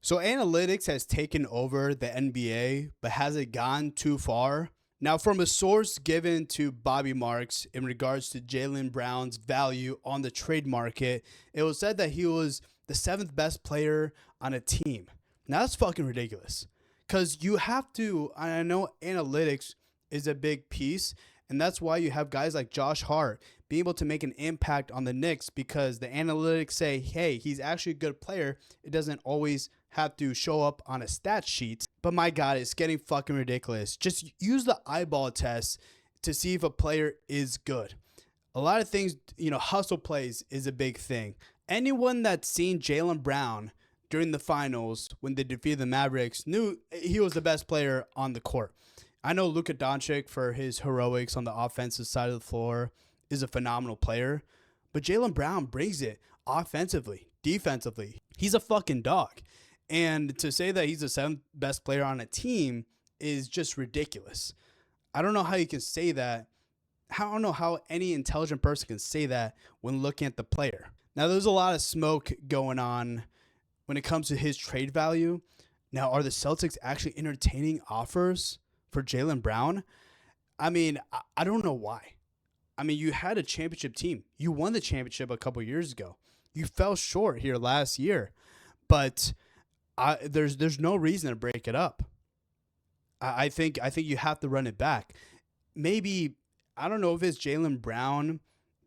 So analytics has taken over the NBA, but has it gone too far? Now, from a source given to Bobby Marks in regards to Jaylen Brown's value on the trade market, it was said that he was the seventh best player on a team. Now, that's fucking ridiculous. Because you have to, I know analytics is a big piece, and that's why you have guys like Josh Hart being able to make an impact on the Knicks because the analytics say, hey, he's actually a good player. It doesn't always have to show up on a stat sheet. But my God, it's getting fucking ridiculous. Just use the eyeball test to see if a player is good. A lot of things, hustle plays is a big thing. Anyone that's seen Jaylen Brown during the finals when they defeated the Mavericks knew he was the best player on the court. I know Luka Doncic, for his heroics on the offensive side of the floor, is a phenomenal player. But Jaylen Brown brings it offensively, defensively. He's a fucking dog. And to say that he's the seventh best player on a team is just ridiculous. I don't know how you can say that. I don't know how any intelligent person can say that when looking at the player. Now, there's a lot of smoke going on when it comes to his trade value. Now, are the Celtics actually entertaining offers for Jaylen Brown? I mean, I don't know why. I mean, you had a championship team. You won the championship a couple years ago. You fell short here last year, but there's no reason to break it up. I think you have to run it back. Maybe, I don't know if it's Jaylen Brown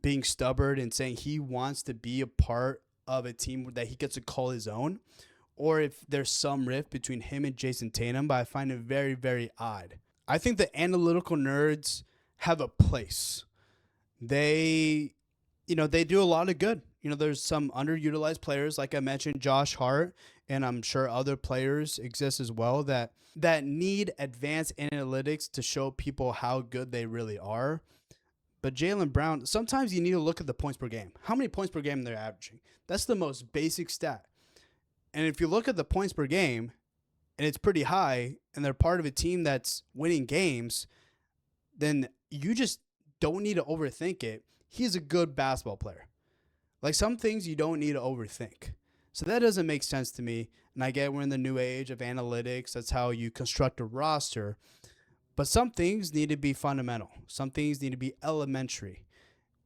being stubborn and saying he wants to be a part of a team that he gets to call his own, or if there's some rift between him and Jason Tatum, but I find it very, very odd. I think the analytical nerds have a place. They do a lot of good. There's some underutilized players, like I mentioned, Josh Hart, and I'm sure other players exist as well that need advanced analytics to show people how good they really are. But Jaylen Brown, sometimes you need to look at the points per game. How many points per game they're averaging? That's the most basic stat. And if you look at the points per game, and it's pretty high, and they're part of a team that's winning games, then you just don't need to overthink it. He's a good basketball player. Like, some things you don't need to overthink. So that doesn't make sense to me. And I get we're in the new age of analytics. That's how you construct a roster. But some things need to be fundamental. Some things need to be elementary.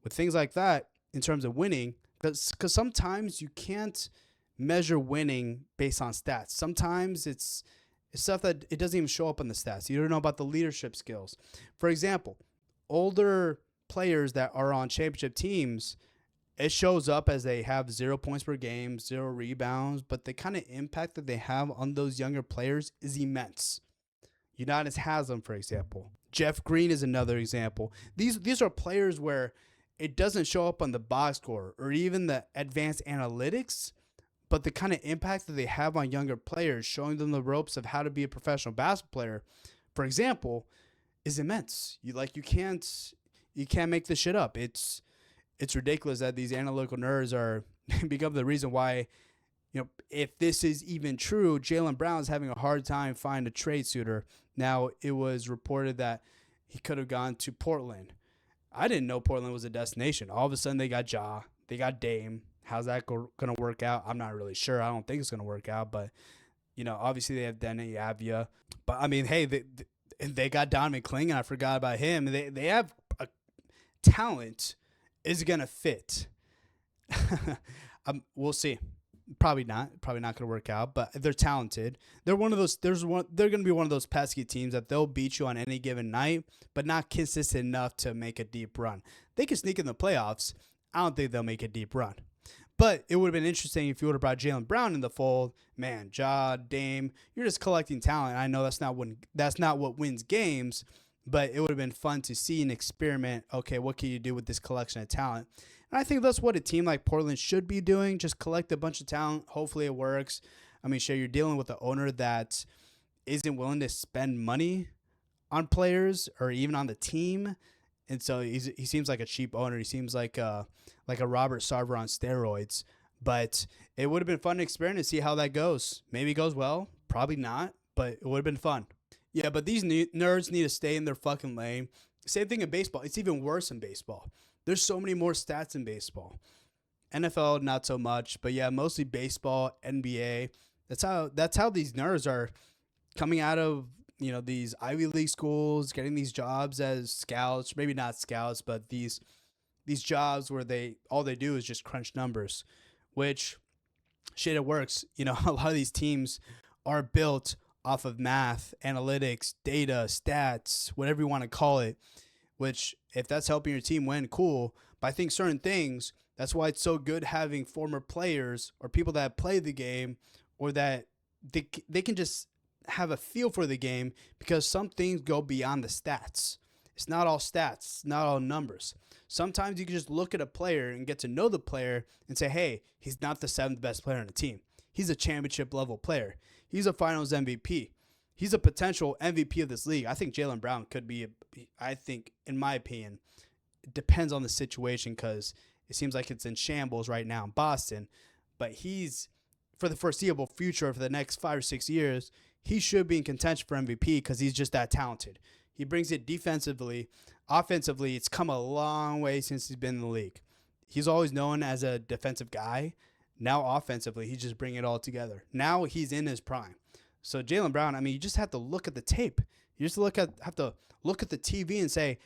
With things like that, in terms of winning, because sometimes you can't measure winning based on stats. Sometimes it's stuff that it doesn't even show up on the stats. You don't know about the leadership skills. For example, older players that are on championship teams, it shows up as they have 0 points per game, 0 rebounds, but the kind of impact that they have on those younger players is immense. Udonis Haslem, for example. Jeff Green is another example. These are players where it doesn't show up on the box score or even the advanced analytics, but the kind of impact that they have on younger players, showing them the ropes of how to be a professional basketball player, for example, is immense. You can't make this shit up. It's ridiculous that these analytical nerds are become the reason why, if this is even true, Jaylen Brown is having a hard time finding a trade suitor. Now, it was reported that he could have gone to Portland. I didn't know Portland was a destination. All of a sudden, they got Ja, they got Dame. How's that going to work out? I'm not really sure. I don't think it's going to work out, but, obviously they have Denny Avia. But, I mean, hey, they got Donovan Clingan. I forgot about him. They have a talent. Is it going to fit? We'll see. Probably not going to work out, but they're talented. They're one of those. They're going to be one of those pesky teams that they'll beat you on any given night, but not consistent enough to make a deep run. They can sneak in the playoffs. I don't think they'll make a deep run. But it would have been interesting if you would have brought Jaylen Brown in the fold. Man, Ja, Dame, you're just collecting talent. I know that's not what wins games, but it would have been fun to see and experiment. Okay, what can you do with this collection of talent? And I think that's what a team like Portland should be doing. Just collect a bunch of talent. Hopefully it works. I mean, sure, you're dealing with an owner that isn't willing to spend money on players or even on the team. And so he seems like a cheap owner. He seems like a Robert Sarver on steroids. But it would have been fun to experiment and see how that goes. Maybe it goes well. Probably not. But it would have been fun. Yeah, but these nerds need to stay in their fucking lane. Same thing in baseball. It's even worse in baseball. There's so many more stats in baseball. NFL, not so much. But yeah, mostly baseball, NBA. That's how these nerds are coming out of these Ivy League schools, getting these jobs as scouts, maybe not scouts, but these jobs where they all they do is just crunch numbers, which shit it works. A lot of these teams are built off of math, analytics, data, stats, whatever you want to call it. Which if that's helping your team win, cool. But I think certain things, that's why it's so good having former players or people that play the game or that they can just have a feel for the game because some things go beyond the stats. It's not all stats, it's not all numbers. Sometimes you can just look at a player and get to know the player and say, hey, he's not the seventh best player on the team. He's a championship level player. He's a finals MVP. He's a potential MVP of this league. I think Jaylen Brown could be, I think, in my opinion, it depends on the situation because it seems like it's in shambles right now in Boston. But he's, for the foreseeable future, for the next 5 or 6 years, he should be in contention for MVP because he's just that talented. He brings it defensively. Offensively, it's come a long way since he's been in the league. He's always known as a defensive guy. Now offensively, he's just bringing it all together. Now he's in his prime. So Jaylen Brown, I mean, you just have to look at the tape. You just have to look at the TV and say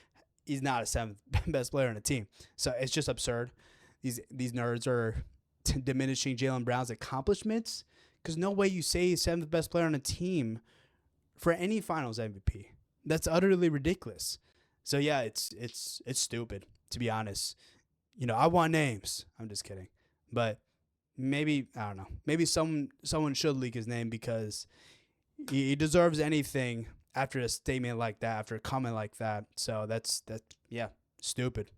he's not a seventh best player on the team. So it's just absurd. These nerds are diminishing Jaylen Brown's accomplishments because no way you say he's seventh best player on a team for any Finals MVP. That's utterly ridiculous. So yeah, it's stupid, to be honest. I want names. I'm just kidding, but maybe I don't know. Maybe someone should leak his name because he deserves anything after a statement like that, after a comment like that. So that's yeah, stupid.